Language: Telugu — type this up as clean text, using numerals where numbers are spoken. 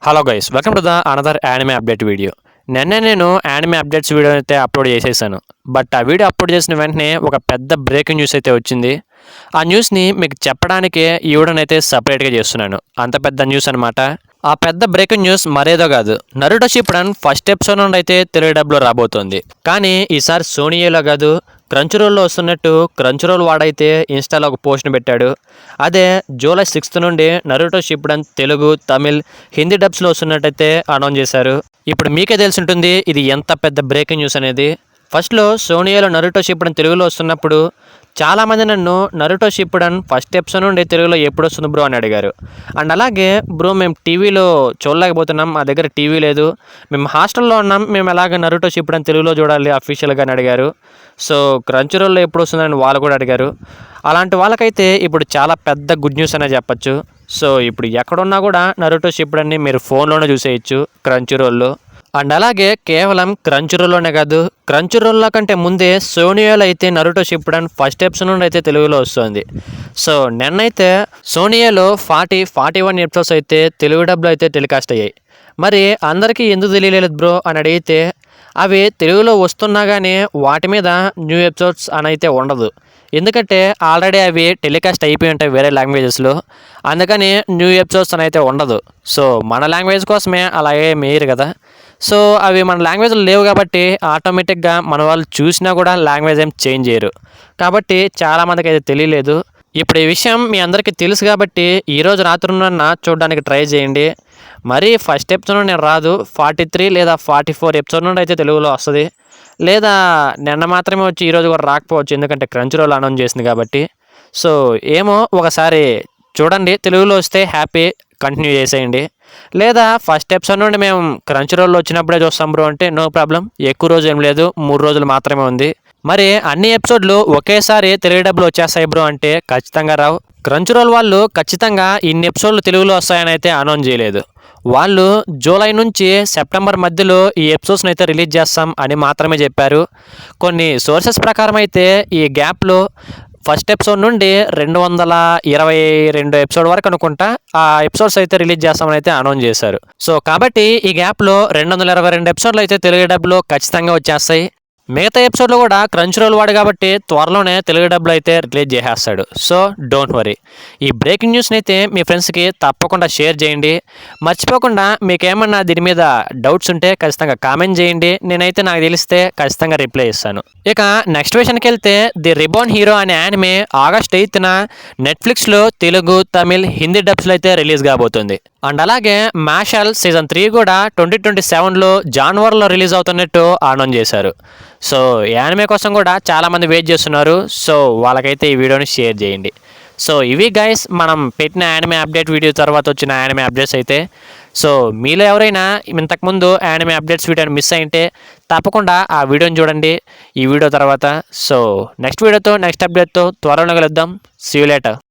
Hello guys, welcome to the another anime update video. నిన్నే నేను యానిమే అప్డేట్స్ వీడియో అయితే అప్లోడ్ చేసేసాను. బట్ ఆ వీడియో అప్లోడ్ చేసిన వెంటనే ఒక పెద్ద బ్రేకింగ్ న్యూస్ అయితే వచ్చింది. ఆ న్యూస్ని మీకు చెప్పడానికే ఈ వీడియోనైతే సపరేట్గా చేస్తున్నాను. అంత పెద్ద న్యూస్ అనమాట. ఆ పెద్ద బ్రేకింగ్ న్యూస్ మరేదో కాదు, నరుటో షిప్పుడెన్ ఫస్ట్ ఎపిసోడ్ నుండి అయితే తెలుగు డబ్లో రాబోతోంది. కానీ ఈసారి సోనీయేలో కాదు, క్రంచ్రోల్లో వస్తున్నట్టు క్రంచ్రోల్ వాడైతే ఇన్స్టాలో ఒక పోస్ట్ని పెట్టాడు. అదే జూలై 6th నుండి నరుటో షిప్పుడెన్ తెలుగు, తమిళ్, హిందీ డబ్స్లో వస్తున్నట్టయితే అనౌన్స్ చేశారు. ఇప్పుడు మీకే తెలిసి ఉంటుంది ఇది ఎంత పెద్ద బ్రేకింగ్ న్యూస్ అనేది. ఫస్ట్లో సోనీయేలో నరుటో షిప్పుడెన్ తెలుగులో వస్తున్నప్పుడు చాలామంది నన్ను నరుటో షిప్పుడెన్ ఫస్ట్ ఎపిసోడ్ నుండి తెలుగులో ఎప్పుడు వస్తుంది బ్రో అని అడిగారు. అండ్ అలాగే బ్రో మేము టీవీలో చూడలేకపోతున్నాం, మా దగ్గర టీవీ లేదు, మేము హాస్టల్లో ఉన్నాం, మేము ఎలాగ నరుటో షిప్పుడెన్ తెలుగులో చూడాలి అఫీషియల్గా అని అడిగారు. సో క్రంచ్రోల్లో ఎప్పుడు వస్తుందని వాళ్ళు కూడా అడిగారు. అలాంటి వాళ్ళకైతే ఇప్పుడు చాలా పెద్ద గుడ్ న్యూస్ అనే చెప్పచ్చు. సో ఇప్పుడు ఎక్కడున్నా కూడా నరుటో షిప్పుడెన్ని మీరు ఫోన్లోనే చూసేయచ్చు క్రంచ్రోల్లో. అండ్ అలాగే కేవలం క్రంచ్రోల్లోనే కాదు, క్రంచ్రోల్లో కంటే ముందే సోనీయోలో అయితే నరుటో షిప్పుడెన్ ఫస్ట్ ఎపిసోడ్ నుండి అయితే తెలుగులో వస్తుంది. సో నిన్నైతే సోనీయోలో 41 ఎపిసోడ్స్ అయితే తెలుగు డబ్లో అయితే టెలికాస్ట్ అయ్యాయి. మరి అందరికీ ఎందుకు తెలియలేదు బ్రో అని అడిగితే, అవి తెలుగులో వస్తున్నా కానీ వాటి మీద న్యూ ఎపిసోడ్స్ అని అయితే ఉండదు. ఎందుకంటే ఆల్రెడీ అవి టెలికాస్ట్ అయిపోయి ఉంటాయి వేరే లాంగ్వేజెస్లో, అందుకని న్యూ ఎపిసోడ్స్ అని అయితే ఉండదు. సో మన లాంగ్వేజ్ కోసమే అలాగే మేయరు కదా. సో అవి మన లాంగ్వేజ్లో లేవు కాబట్టి ఆటోమేటిక్గా మన వాళ్ళు చూసినా కూడా లాంగ్వేజ్ ఏం చేంజ్ చేయరు. కాబట్టి చాలామందికి అయితే తెలియలేదు. ఇప్పుడు ఈ విషయం మీ అందరికీ తెలుసు కాబట్టి ఈరోజు రాత్రిన్న చూడడానికి ట్రై చేయండి. మరి ఫస్ట్ ఎపిసోడ్ నుండి నేను రాదు, 43 లేదా 44 ఎపిసోడ్ నుండి అయితే తెలుగులో వస్తుంది. లేదా నిన్న మాత్రమే వచ్చి ఈరోజు కూడా రాకపోవచ్చు, ఎందుకంటే క్రంచ్రోల్ అనౌన్స్ చేసింది కాబట్టి. సో ఏమో ఒకసారి చూడండి, తెలుగులో వస్తే హ్యాపీ, కంటిన్యూ చేసేయండి. లేదా ఫస్ట్ ఎపిసోడ్ నుండి మేము క్రంచ్రోల్లో వచ్చినప్పుడే చూస్తాం బ్రో అంటే నో ప్రాబ్లం, ఎక్కువ రోజు ఏం లేదు, 3 రోజులు మాత్రమే ఉంది. మరి అన్ని ఎపిసోడ్లు ఒకేసారి తెలుగు డబ్లో వచ్చేస్తాయి బ్రో అంటే ఖచ్చితంగా రావు. క్రంచ్రోల్ వాళ్ళు ఖచ్చితంగా ఇన్ని ఎపిసోడ్లు తెలుగులో వస్తాయని అయితే అనౌన్స్ చేయలేదు. వాళ్ళు జూలై నుంచి సెప్టెంబర్ మధ్యలో ఈ ఎపిసోడ్స్ని అయితే రిలీజ్ చేస్తాం అని మాత్రమే చెప్పారు. కొన్ని సోర్సెస్ ప్రకారం అయితే ఈ గ్యాప్లో ఫస్ట్ ఎపిసోడ్ నుండి 222 ఎపిసోడ్ వరకు అనుకుంటా ఆ ఎపిసోడ్స్ అయితే రిలీజ్ చేస్తామని అయితే అనౌన్స్ చేశారు. సో కాబట్టి ఈ గ్యాప్లో 222 ఎపిసోడ్లు అయితే తెలుగు డబ్లో ఖచ్చితంగా వచ్చేస్తాయి. మిగతా ఎపిసోడ్లో కూడా క్రంచ్రోల్ వాడు కాబట్టి త్వరలోనే తెలుగు డబ్లో అయితే రిలీజ్ చేసేస్తాడు. So don't worry. ఈ బ్రేకింగ్ న్యూస్ని అయితే మీ ఫ్రెండ్స్కి తప్పకుండా షేర్ చేయండి. మర్చిపోకుండా మీకు ఏమన్నా దీని మీద డౌట్స్ ఉంటే ఖచ్చితంగా కామెంట్ చేయండి. నేనైతే నాకు తెలిస్తే ఖచ్చితంగా రిప్లై ఇస్తాను. ఇక నెక్స్ట్ విషయానికి వెళ్తే, ది రిబార్న్ హీరో అనే యానిమే ఆగస్ట్ 8న నెట్ఫ్లిక్స్లో తెలుగు, తమిళ్, హిందీ డబ్స్లో అయితే రిలీజ్ కాబోతుంది. అండ్ అలాగే మ్యాషల్ సీజన్ 3 కూడా 2027లో జాన్వర్లో రిలీజ్ అవుతున్నట్టు అనౌన్స్ చేశారు. సో యానిమే కోసం కూడా చాలామంది వెయిట్ చేస్తున్నారు. సో వాళ్ళకైతే ఈ వీడియోని షేర్ చేయండి. సో ఇవి గైస్ మనం పెట్టిన యానిమే అప్డేట్ వీడియో తర్వాత వచ్చిన యానిమే అప్డేట్స్ అయితే. సో మీలో ఎవరైనా ఇంతకుముందు యానిమే అప్డేట్స్ వీడియోని మిస్ అయింటే తప్పకుండా ఆ వీడియోని చూడండి ఈ వీడియో తర్వాత. సో నెక్స్ట్ వీడియోతో, నెక్స్ట్ అప్డేట్తో త్వరలో కలుద్దాం. See you later.